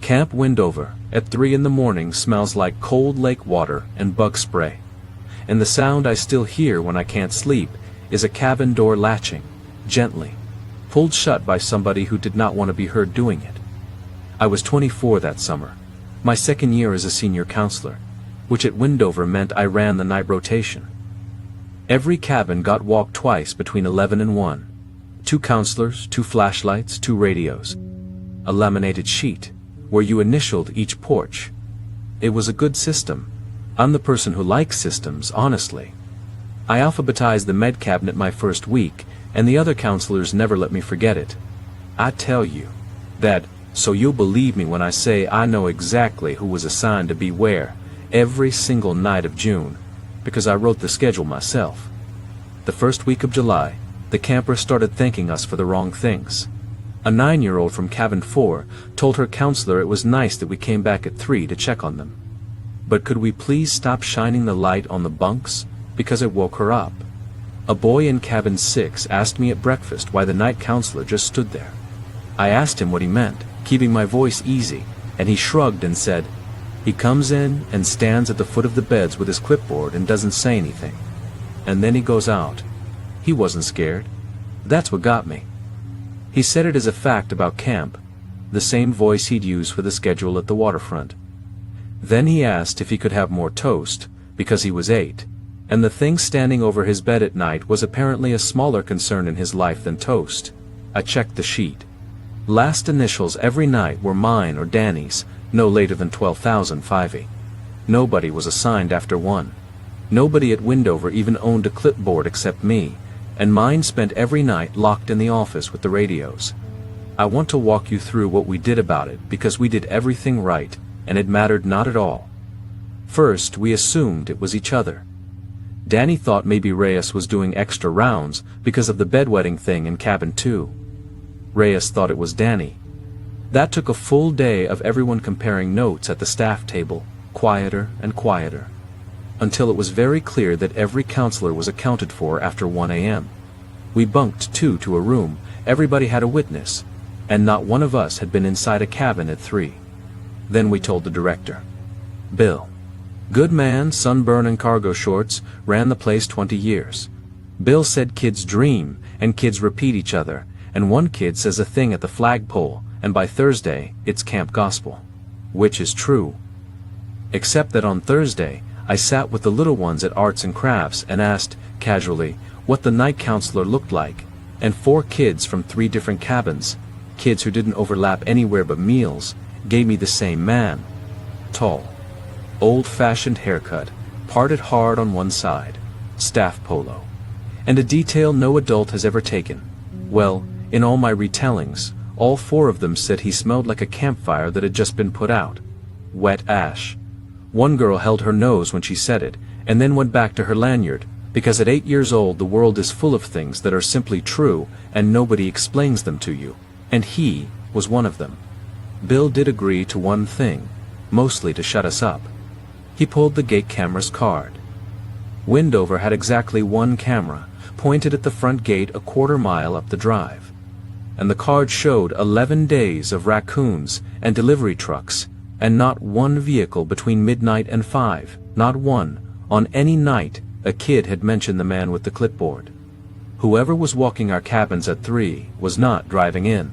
Camp Windover, at 3 in the morning, smells like cold lake water and bug spray. And the sound I still hear when I can't sleep is a cabin door latching, gently, pulled shut by somebody who did not want to be heard doing it. I was 24 that summer, my second year as a senior counselor, which at Windover meant I ran the night rotation. Every cabin got walked twice between 11 and 1. 2 counselors, 2 flashlights, 2 radios. A laminated sheet, where you initialed each porch. It was a good system. I'm the person who likes systems, honestly. I alphabetized the med cabinet my first week, and the other counselors never let me forget it. I tell you that, so you'll believe me when I say I know exactly who was assigned to be where, every single night of June, because I wrote the schedule myself. The first week of July, the campers started thanking us for the wrong things. A 9-year-old from cabin 4 told her counselor it was nice that we came back at 3 to check on them. But could we please stop shining the light on the bunks, because it woke her up. A boy in cabin 6 asked me at breakfast why the night counselor just stood there. I asked him what he meant, keeping my voice easy, and he shrugged and said, "He comes in and stands at the foot of the beds with his clipboard and doesn't say anything. And then he goes out." He wasn't scared. That's what got me. He said it as a fact about camp, the same voice he'd use for the schedule at the waterfront. Then he asked if he could have more toast, because he was 8, and the thing standing over his bed at night was apparently a smaller concern in his life than toast. I checked the sheet. Last initials every night were mine or Danny's, no later than 12,005. Nobody was assigned after 1. Nobody at Windover even owned a clipboard except me, and mine spent every night locked in the office with the radios. I want to walk you through what we did about it, because we did everything right, and it mattered not at all. First, we assumed it was each other. Danny thought maybe Reyes was doing extra rounds because of the bedwetting thing in cabin 2. Reyes thought it was Danny. That took a full day of everyone comparing notes at the staff table, quieter and quieter, until it was very clear that every counselor was accounted for after 1 a.m. We bunked 2 to a room, everybody had a witness, and not one of us had been inside a cabin at 3. Then we told the director. Bill, good man, sunburn and cargo shorts, ran the place 20 years. Bill said kids dream, and kids repeat each other, and one kid says a thing at the flagpole, and by Thursday, it's camp gospel. Which is true. Except that on Thursday, I sat with the little ones at Arts and Crafts and asked, casually, what the night counselor looked like, and 4 kids from 3 different cabins, kids who didn't overlap anywhere but meals, gave me the same man. Tall, old-fashioned haircut, parted hard on one side, staff polo, and a detail no adult has ever taken. Well, in all my retellings, all 4 of them said he smelled like a campfire that had just been put out. Wet ash. One girl held her nose when she said it, and then went back to her lanyard, because at 8 years old the world is full of things that are simply true and nobody explains them to you, and he was one of them. Bill did agree to one thing, mostly to shut us up. He pulled the gate camera's card. Windover had exactly 1 camera, pointed at the front gate a quarter mile up the drive. And the card showed 11 days of raccoons and delivery trucks, and not 1 vehicle between midnight and 5, not 1, on any night a kid had mentioned the man with the clipboard. Whoever was walking our cabins at 3 was not driving in.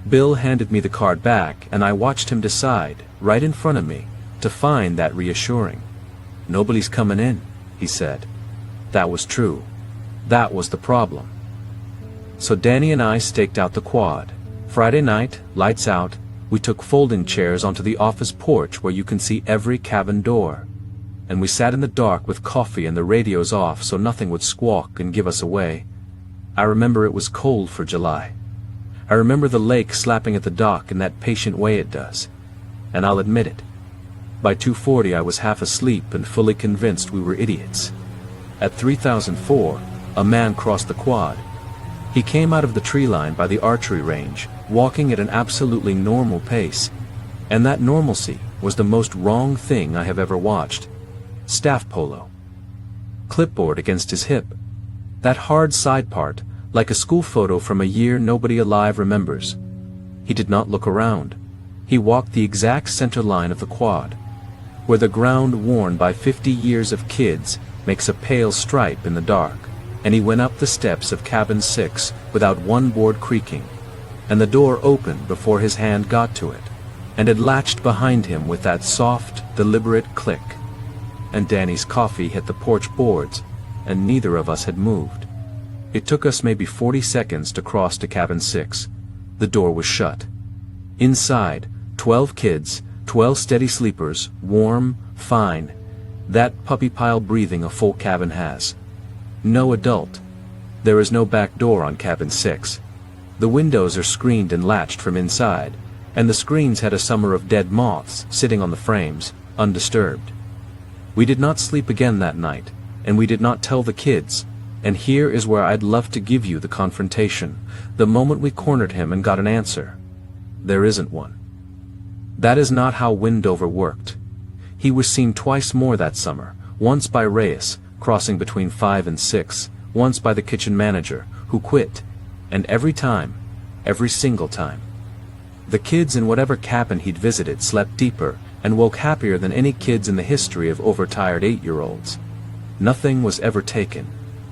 Bill handed me the card back, and I watched him decide, right in front of me, to find that reassuring. Nobody's coming in, he said. That was true. That was the problem. So Danny and I staked out the quad. Friday night, lights out, we took folding chairs onto the office porch where you can see every cabin door. And we sat in the dark with coffee and the radios off so nothing would squawk and give us away. I remember it was cold for July. I remember the lake slapping at the dock in that patient way it does. And I'll admit it. By 2:40 I was half asleep and fully convinced we were idiots. At 3004, a man crossed the quad. He came out of the tree line by the archery range, walking at an absolutely normal pace. And that normalcy was the most wrong thing I have ever watched. Staff polo. Clipboard against his hip. That hard side part, like a school photo from a year nobody alive remembers. He did not look around. He walked the exact center line of the quad, where the ground worn by 50 years of kids makes a pale stripe in the dark, and he went up the steps of cabin 6 without one board creaking, and the door opened before his hand got to it, and it latched behind him with that soft, deliberate click. And Danny's coffee hit the porch boards, and neither of us had moved. It took us maybe 40 seconds to cross to cabin 6. The door was shut. Inside, 12 kids, 12 steady sleepers, warm, fine. That puppy pile breathing a full cabin has. No adult. There is no back door on cabin 6. The windows are screened and latched from inside, and the screens had a summer of dead moths sitting on the frames, undisturbed. We did not sleep again that night, and we did not tell the kids, and here is where I'd love to give you the confrontation, the moment we cornered him and got an answer. There isn't one. That is not how Windover worked. He was seen twice more that summer, once by Reyes, crossing between 5 and 6, once by the kitchen manager, who quit, and every time, every single time. The kids in whatever cabin he'd visited slept deeper and woke happier than any kids in the history of overtired 8-year-olds. Nothing was ever taken.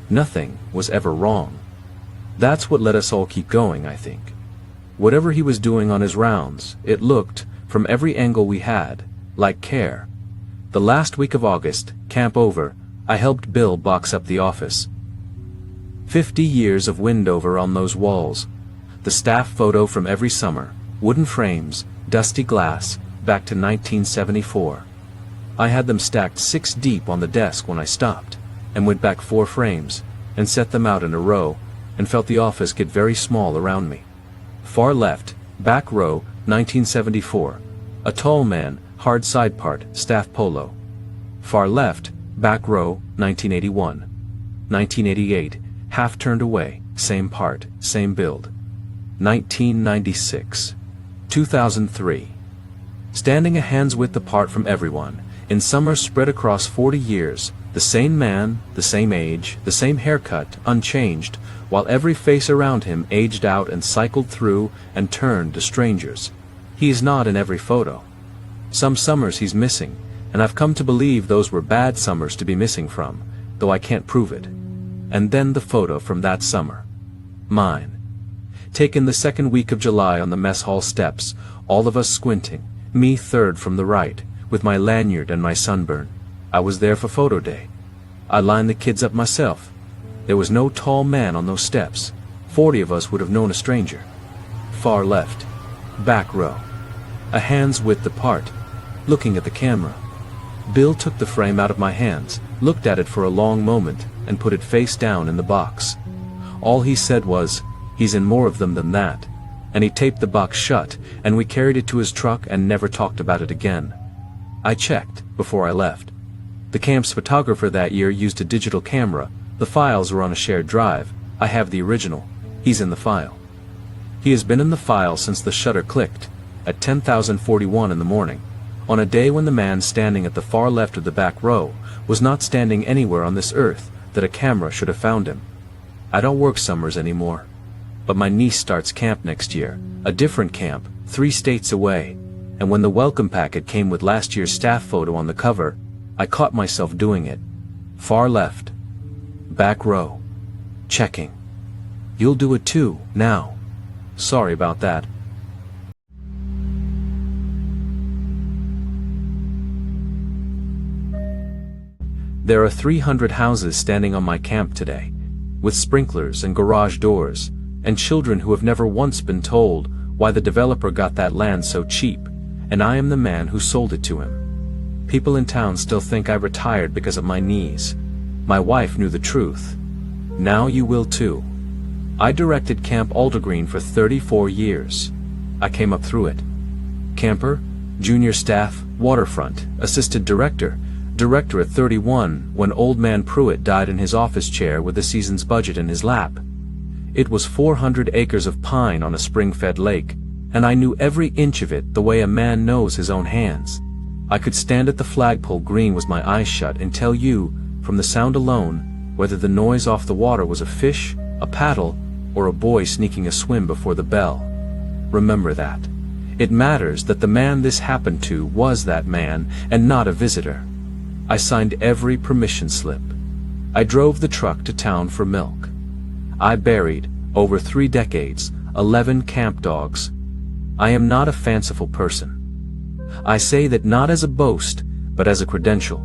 Nothing was ever wrong. That's what let us all keep going, I think. Whatever he was doing on his rounds, it looked, from every angle we had, like care. The last week of August, camp over, I helped Bill box up the office. 50 years of Windover on those walls. The staff photo from every summer, wooden frames, dusty glass, back to 1974. I had them stacked 6 deep on the desk when I stopped, and went back 4 frames, and set them out in a row, and felt the office get very small around me. Far left, back row, 1974. A tall man, hard side part, staff polo. Far left, back row, 1981. 1988, half turned away, same part, same build. 1996. 2003. Standing a hand's width apart from everyone, in summer spread across 40 years, the same man, the same age, the same haircut, unchanged, while every face around him aged out and cycled through and turned to strangers. He is not in every photo. Some summers he's missing, and I've come to believe those were bad summers to be missing from, though I can't prove it. And then the photo from that summer. Mine. Taken the second week of July on the mess hall steps, all of us squinting, me third from the right, with my lanyard and my sunburn. I was there for photo day. I lined the kids up myself. There was no tall man on those steps. 40 of us would have known a stranger. Far left. Back row. A hand's width apart, looking at the camera. Bill took the frame out of my hands, looked at it for a long moment, and put it face down in the box. All he said was, "He's in more of them than that." And he taped the box shut, and we carried it to his truck and never talked about it again. I checked, before I left. The camp's photographer that year used a digital camera. The files were on a shared drive. I have the original. He's in the file. He has been in the file since the shutter clicked, at 10,041 in the morning, on a day when the man standing at the far left of the back row was not standing anywhere on this earth that a camera should have found him. I don't work summers anymore. But my niece starts camp next year, a different camp, 3 states away, and when the welcome packet came with last year's staff photo on the cover, I caught myself doing it. Far left. Back row. Checking. You'll do it too, now. Sorry about that. There are 300 houses standing on my camp today, with sprinklers and garage doors, and children who have never once been told why the developer got that land so cheap, and I am the man who sold it to him. People in town still think I retired because of my knees. My wife knew the truth. Now you will too. I directed Camp Aldergreen for 34 years. I came up through it. Camper, junior staff, waterfront, assistant director, director at 31 when old man Pruitt died in his office chair with the season's budget in his lap. It was 400 acres of pine on a spring-fed lake, and I knew every inch of it the way a man knows his own hands. I could stand at the flagpole green with my eyes shut and tell you, from the sound alone, whether the noise off the water was a fish, a paddle, or a boy sneaking a swim before the bell. Remember that. It matters that the man this happened to was that man and not a visitor. I signed every permission slip. I drove the truck to town for milk. I buried, over 3 decades, 11 camp dogs. I am not a fanciful person. I say that not as a boast, but as a credential,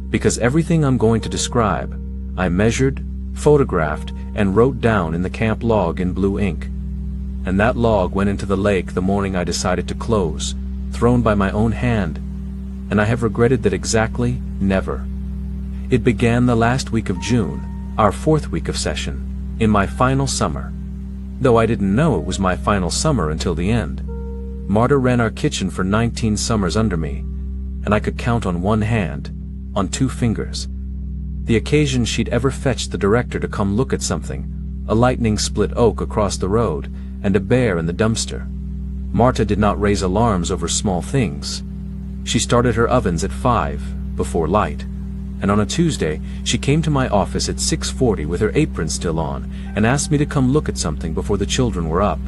because everything I'm going to describe, I measured, photographed, and wrote down in the camp log in blue ink. And that log went into the lake the morning I decided to close, thrown by my own hand, and I have regretted that exactly never. It began the last week of June, our 4th week of session, in my final summer, though I didn't know it was my final summer until the end. Marta ran our kitchen for 19 summers under me, and I could count on one hand, on 2 fingers, the occasion she'd ever fetched the director to come look at something, a lightning-split oak across the road, and a bear in the dumpster. Marta did not raise alarms over small things. She started her ovens at 5, before light, and on a Tuesday she came to my office at 6:40 with her apron still on and asked me to come look at something before the children were up.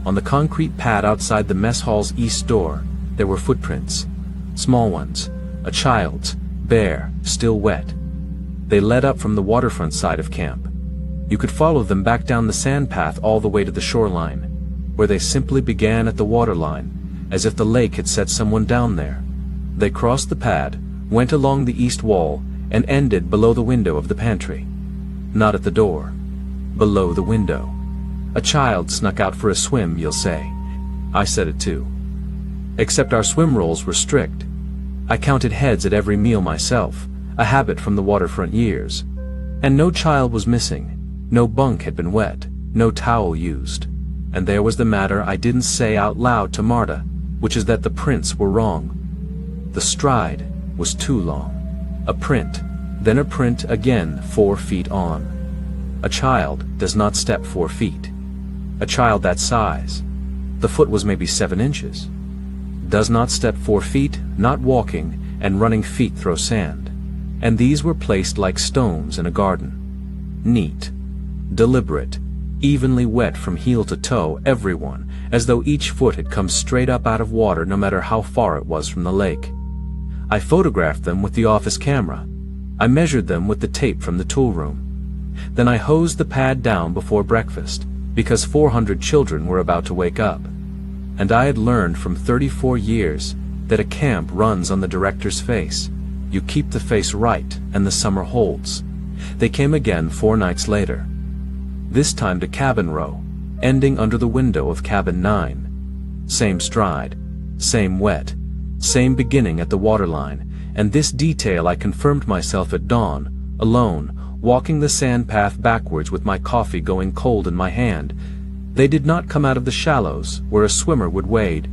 On the concrete pad outside the mess hall's east door, there were footprints, small ones, a child's, bare, still wet. They led up from the waterfront side of camp. You could follow them back down the sand path all the way to the shoreline, where they simply began at the waterline, as if the lake had set someone down there. They crossed the pad, went along the east wall, and ended below the window of the pantry. Not at the door. Below the window. A child snuck out for a swim, you'll say. I said it too. Except our swim rules were strict. I counted heads at every meal myself, a habit from the waterfront years. And no child was missing, no bunk had been wet, no towel used. And there was the matter I didn't say out loud to Marta, which is that the prints were wrong. The stride was too long. A print, then a print again 4 feet on. A child does not step 4 feet. A child that size, the foot was maybe 7 inches, does not step 4 feet, not walking, and running feet throw sand. And these were placed like stones in a garden. Neat, deliberate, evenly wet from heel to toe, everyone, as though each foot had come straight up out of water no matter how far it was from the lake. I photographed them with the office camera. I measured them with the tape from the tool room. Then I hosed the pad down before breakfast, because 400 children were about to wake up. And I had learned from 34 years that a camp runs on the director's face. You keep the face right, and the summer holds. They came again 4 nights later. This time to cabin row, ending under the window of cabin 9. Same stride, same wet, same beginning at the waterline, and this detail I confirmed myself at dawn, alone, walking the sand path backwards with my coffee going cold in my hand. They did not come out of the shallows, where a swimmer would wade.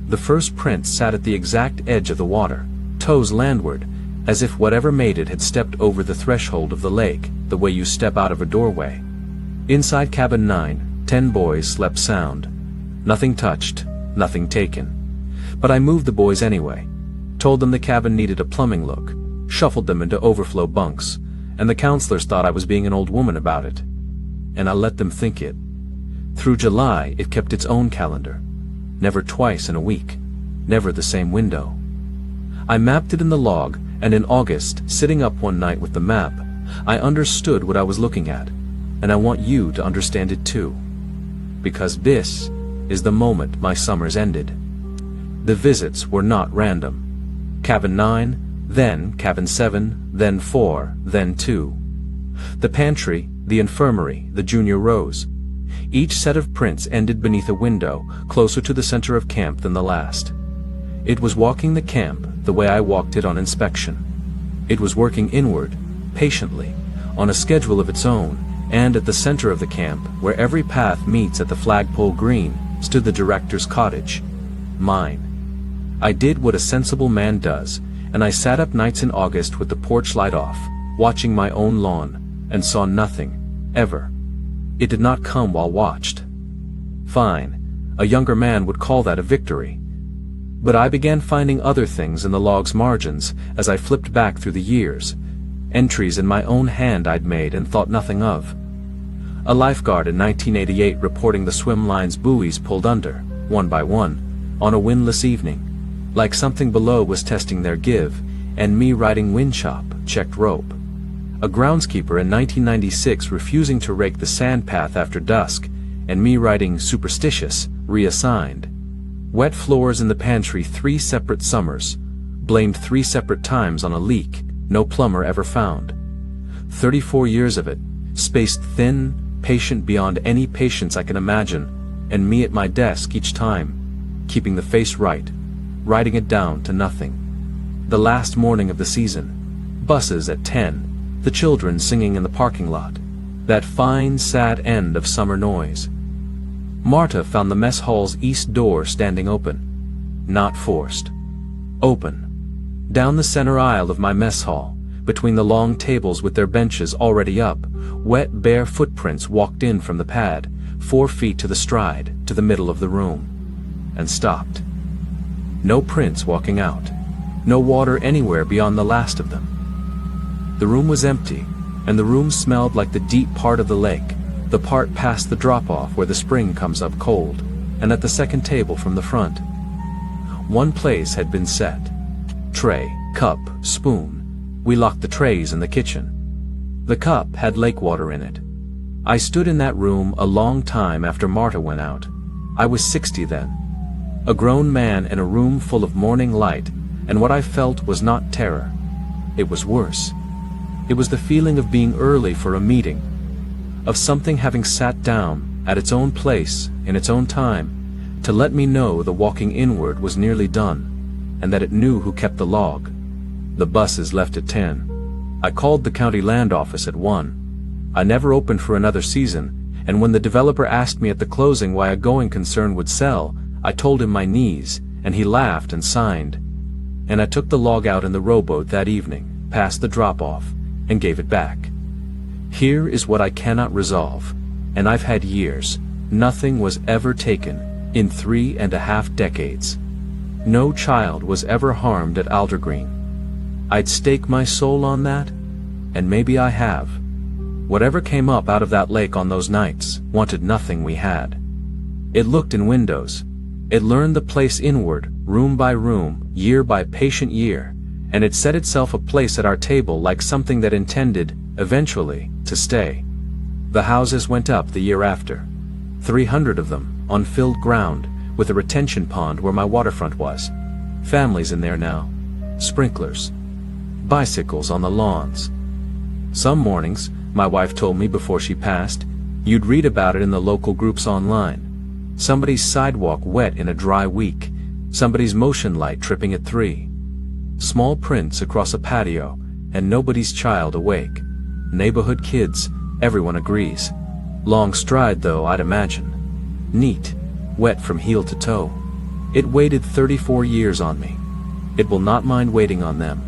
The first print sat at the exact edge of the water, toes landward, as if whatever made it had stepped over the threshold of the lake, the way you step out of a doorway. Inside cabin 9, 10 boys slept sound. Nothing touched, nothing taken. But I moved the boys anyway, told them the cabin needed a plumbing look, shuffled them into overflow bunks, and the counselors thought I was being an old woman about it. And I let them think it. Through July, it kept its own calendar. Never twice in a week, never the same window. I mapped it in the log, and in August, sitting up one night with the map, I understood what I was looking at, and I want you to understand it too. Because this is the moment my summers ended. The visits were not random. Cabin 9, then cabin 7, then 4, then 2. The pantry, the infirmary, the junior rows. Each set of prints ended beneath a window, closer to the center of camp than the last. It was walking the camp the way I walked it on inspection. It was working inward, patiently, on a schedule of its own, and at the center of the camp, where every path meets at the flagpole green, stood the director's cottage. Mine. I did what a sensible man does, and I sat up nights in August with the porch light off, watching my own lawn, and saw nothing, ever. It did not come while watched. Fine, a younger man would call that a victory. But I began finding other things in the log's margins as I flipped back through the years, entries in my own hand I'd made and thought nothing of. A lifeguard in 1988 reporting the swim line's buoys pulled under, one by one, on a windless evening, like something below was testing their give, and me riding windchop, checked rope. A groundskeeper in 1996 refusing to rake the sand path after dusk, and me riding superstitious, reassigned. Wet floors in the pantry 3 separate summers, blamed 3 separate times on a leak, no plumber ever found. 34 years of it, spaced thin, patient beyond any patience I can imagine, and me at my desk each time, keeping the face right, writing it down to nothing. The last morning of the season, buses at 10, the children singing in the parking lot, that fine, sad end of summer noise. Marta found the mess hall's east door standing open. Not forced. Open. Down the center aisle of my mess hall, between the long tables with their benches already up, wet bare footprints walked in from the pad, 4 feet to the stride, to the middle of the room. And stopped. No prints walking out. No water anywhere beyond the last of them. The room was empty, and the room smelled like the deep part of the lake, the part past the drop-off where the spring comes up cold, and at the second table from the front. One place had been set. Tray, cup, spoon. We locked the trays in the kitchen. The cup had lake water in it. I stood in that room a long time after Marta went out. I was 60 then. A grown man in a room full of morning light, and what I felt was not terror. It was worse. It was the feeling of being early for a meeting, of something having sat down, at its own place, in its own time, to let me know the walking inward was nearly done, and that it knew who kept the log. The buses left at 10. I called the county land office at 1. I never opened for another season, and when the developer asked me at the closing why a going concern would sell, I told him my knees, and he laughed and signed. And I took the log out in the rowboat that evening, past the drop-off, and gave it back. Here is what I cannot resolve, and I've had years. Nothing was ever taken, in 3.5 decades. No child was ever harmed at Aldergreen. I'd stake my soul on that, and maybe I have. Whatever came up out of that lake on those nights wanted nothing we had. It looked in windows. It learned the place inward, room by room, year by patient year, and it set itself a place at our table like something that intended, eventually, to stay. The houses went up the year after. 300 of them, on filled ground, with a retention pond where my waterfront was. Families in there now. Sprinklers. Bicycles on the lawns. Some mornings, my wife told me before she passed, you'd read about it in the local groups online. Somebody's sidewalk wet in a dry week. Somebody's motion light tripping at 3. Small prints across a patio, and nobody's child awake. Neighborhood kids, everyone agrees. Long stride though, I'd imagine. Neat, wet from heel to toe. It waited 34 years on me. It will not mind waiting on them.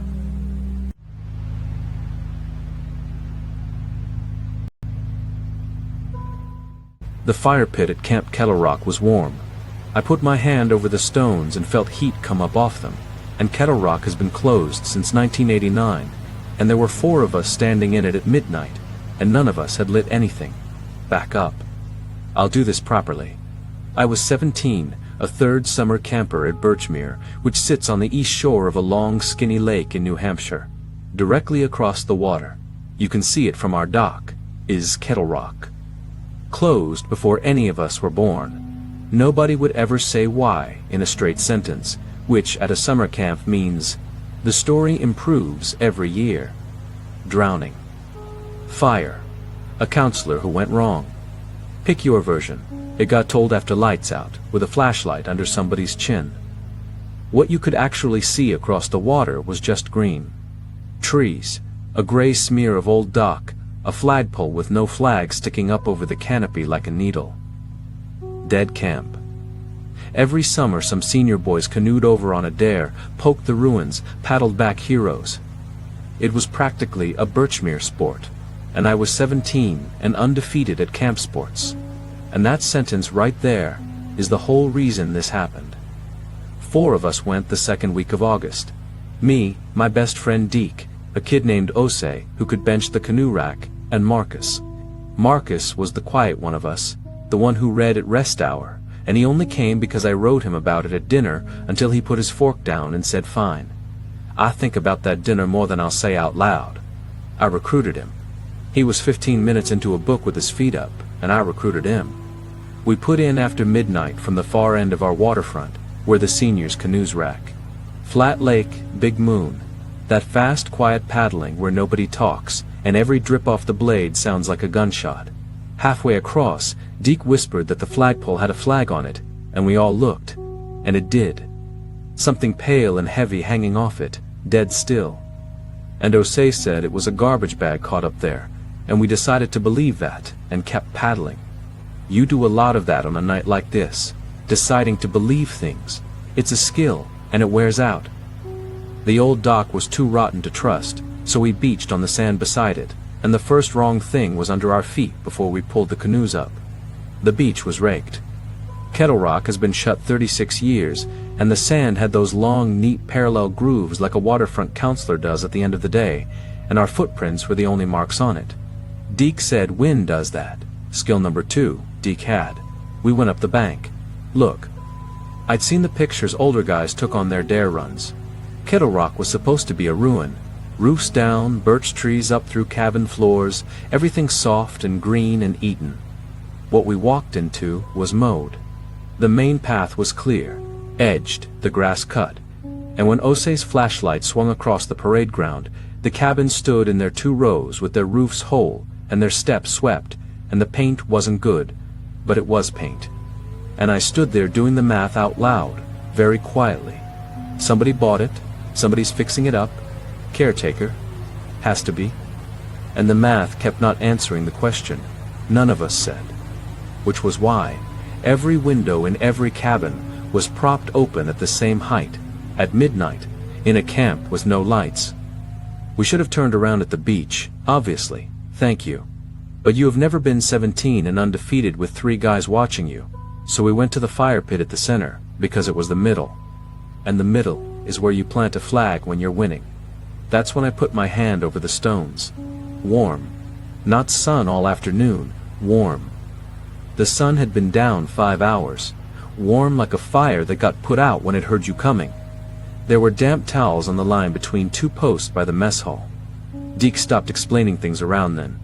The fire pit at Camp Kettle was warm. I put my hand over the stones and felt heat come up off them, and Kettle has been closed since 1989, and there were 4 of us standing in it at midnight, and none of us had lit anything. Back up. I'll do this properly. I was 17, a third summer camper at Birchmere, which sits on the east shore of a long, skinny lake in New Hampshire. Directly across the water, you can see it from our dock, is Kettle Rock. Closed before any of us were born. Nobody would ever say why in a straight sentence, which at a summer camp means, the story improves every year. Drowning. Fire. A counselor who went wrong. Pick your version. It got told after lights out, with a flashlight under somebody's chin. What you could actually see across the water was just green. Trees, a gray smear of old dock, a flagpole with no flag sticking up over the canopy like a needle. Dead camp. Every summer some senior boys canoed over on a dare, poked the ruins, paddled back heroes. It was practically a Birchmere sport, and I was 17 and undefeated at camp sports. And that sentence right there is the whole reason this happened. 4 of us went the second week of August. Me, my best friend Deke, a kid named Osei who could bench the canoe rack, and Marcus. Marcus was the quiet one of us, the one who read at rest hour, and he only came because I wrote him about it at dinner until he put his fork down and said fine. I think about that dinner more than I'll say out loud. I recruited him. He was 15 minutes into a book with his feet up, and I recruited him. We put in after midnight from the far end of our waterfront, where the seniors' canoes rack. Flat lake, big moon. That fast, quiet paddling where nobody talks, and every drip off the blade sounds like a gunshot. Halfway across, Deke whispered that the flagpole had a flag on it, and we all looked. And it did. Something pale and heavy hanging off it, dead still. And Osei said it was a garbage bag caught up there, and we decided to believe that, and kept paddling. You do a lot of that on a night like this, deciding to believe things. It's a skill, and it wears out. The old dock was too rotten to trust, so we beached on the sand beside it, and the first wrong thing was under our feet before we pulled the canoes up. The beach was raked. Kettle Rock has been shut 36 years, and the sand had those long, neat parallel grooves like a waterfront counselor does at the end of the day, and our footprints were the only marks on it. Deke said wind does that. Skill number 2, Deke had. We went up the bank. Look. I'd seen the pictures older guys took on their dare runs. Kettle Rock was supposed to be a ruin. Roofs down, birch trees up through cabin floors, everything soft and green and eaten. What we walked into was mowed. The main path was clear, edged, the grass cut, and when Osei's flashlight swung across the parade ground, the cabins stood in their 2 rows with their roofs whole and their steps swept, and the paint wasn't good, but it was paint. And I stood there doing the math out loud, very quietly. Somebody bought it, somebody's fixing it up, caretaker, has to be. And the math kept not answering the question, none of us said. Which was why every window in every cabin was propped open at the same height, at midnight, in a camp with no lights. We should have turned around at the beach, obviously, thank you. But you have never been 17 and undefeated with 3 guys watching you, so we went to the fire pit at the center, because it was the middle. And the middle is where you plant a flag when you're winning. That's when I put my hand over the stones. Warm. Not sun all afternoon, warm. The sun had been down 5 hours, warm like a fire that got put out when it heard you coming. There were damp towels on the line between 2 posts by the mess hall. Deke stopped explaining things around then.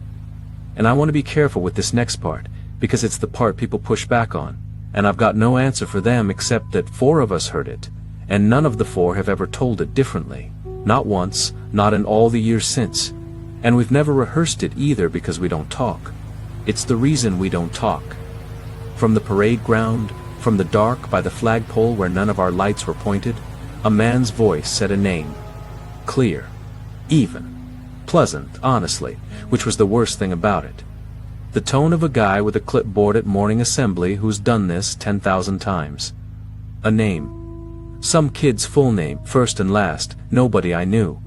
And I want to be careful with this next part, because it's the part people push back on, and I've got no answer for them except that 4 of us heard it, and none of the 4 have ever told it differently. Not once, not in all the years since. And we've never rehearsed it either because we don't talk. It's the reason we don't talk. From the parade ground, from the dark by the flagpole where none of our lights were pointed, a man's voice said a name. Clear. Even. Pleasant, honestly, which was the worst thing about it. The tone of a guy with a clipboard at morning assembly who's done this 10,000 times. A name. Some kid's full name, first and last, nobody I knew.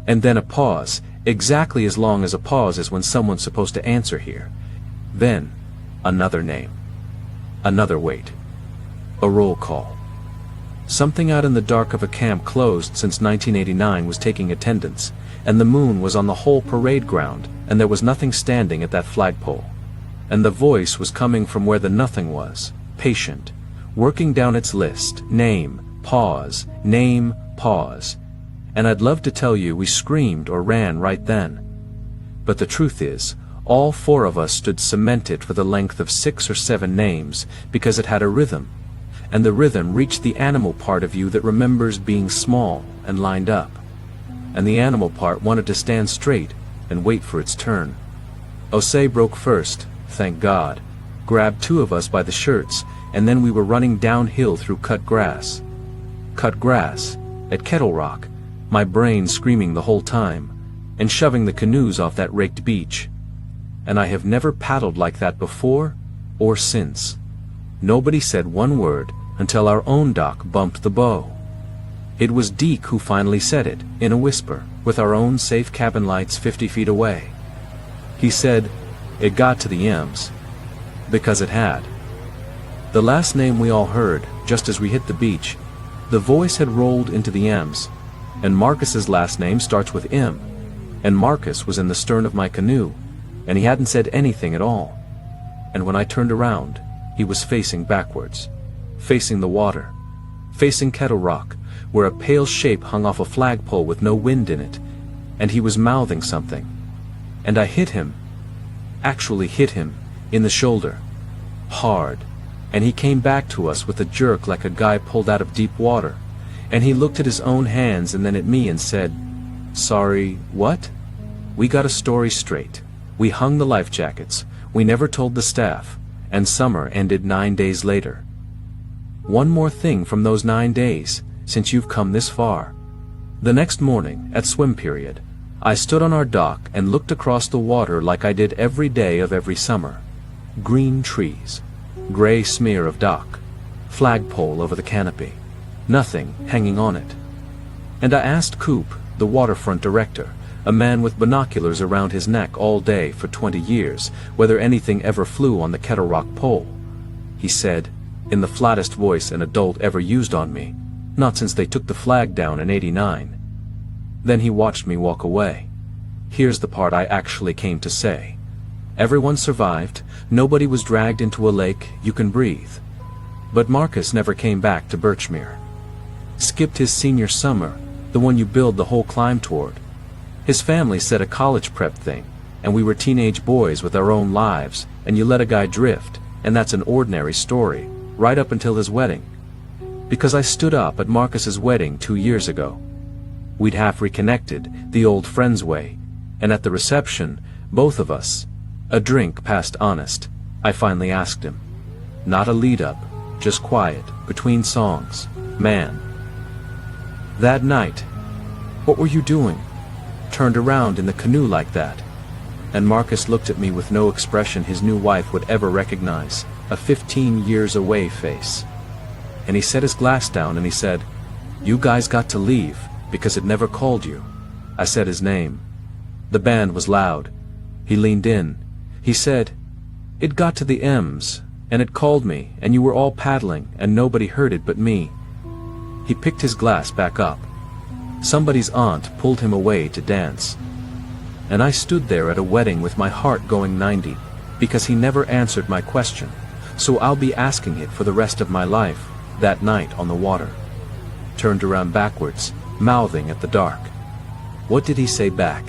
And then a pause, exactly as long as a pause is when someone's supposed to answer here. Then, another name. Another wait. A roll call. Something out in the dark of a camp closed since 1989 was taking attendance, and the moon was on the whole parade ground, and there was nothing standing at that flagpole. And the voice was coming from where the nothing was, patient, working down its list, name, pause, and I'd love to tell you we screamed or ran right then. But the truth is, all 4 of us stood cemented for the length of 6 or 7 names because it had a rhythm, and the rhythm reached the animal part of you that remembers being small and lined up. And the animal part wanted to stand straight and wait for its turn. Osei broke first, thank God, grabbed 2 of us by the shirts, and then we were running downhill through cut grass. Cut grass, at Kettle Rock, my brain screaming the whole time, and shoving the canoes off that raked beach. And I have never paddled like that before or since. Nobody said one word until our own dock bumped the bow. It was Deke who finally said it, in a whisper, with our own safe cabin lights 50 feet away. He said, it got to the M's. Because it had. The last name we all heard, just as we hit the beach, the voice had rolled into the M's, and Marcus's last name starts with M, and Marcus was in the stern of my canoe, and he hadn't said anything at all. And when I turned around, he was facing backwards. Facing the water. Facing Kettle Rock, where a pale shape hung off a flagpole with no wind in it, and he was mouthing something. And I hit him. Actually hit him, in the shoulder. Hard. And he came back to us with a jerk like a guy pulled out of deep water. And he looked at his own hands and then at me and said, "Sorry, what?" We got a story straight. We hung the life jackets. We never told the staff. And summer ended 9 days later. One more thing from those 9 days, since you've come this far. The next morning, at swim period, I stood on our dock and looked across the water like I did every day of every summer. Green trees. Gray smear of dock. Flagpole over the canopy. Nothing hanging on it. And I asked Coop, the waterfront director, a man with binoculars around his neck all day for 20 years, whether anything ever flew on the Kettle Rock pole. He said, in the flattest voice an adult ever used on me, not since they took the flag down in '89. Then he watched me walk away. Here's the part I actually came to say. Everyone survived, nobody was dragged into a lake, you can breathe. But Marcus never came back to Birchmere. Skipped his senior summer, the one you build the whole climb toward. His family said a college prep thing, and we were teenage boys with our own lives, and you let a guy drift, and that's an ordinary story, right up until his wedding. Because I stood up at Marcus's wedding 2 years ago. We'd half reconnected, the old friends way, and at the reception, both of us, a drink past honest, I finally asked him. Not a lead-up, just quiet, between songs, "Man, that night, what were you doing? Turned around in the canoe like that?" And Marcus looked at me with no expression his new wife would ever recognize, a 15 years away face. And he set his glass down and he said, "You guys got to leave, because it never called you." I said his name. The band was loud. He leaned in. He said, "It got to the M's, and it called me, and you were all paddling, and nobody heard it but me." He picked his glass back up. Somebody's aunt pulled him away to dance. And I stood there at a wedding with my heart going 90, because he never answered my question, so I'll be asking it for the rest of my life, that night on the water. Turned around backwards, mouthing at the dark. What did he say back?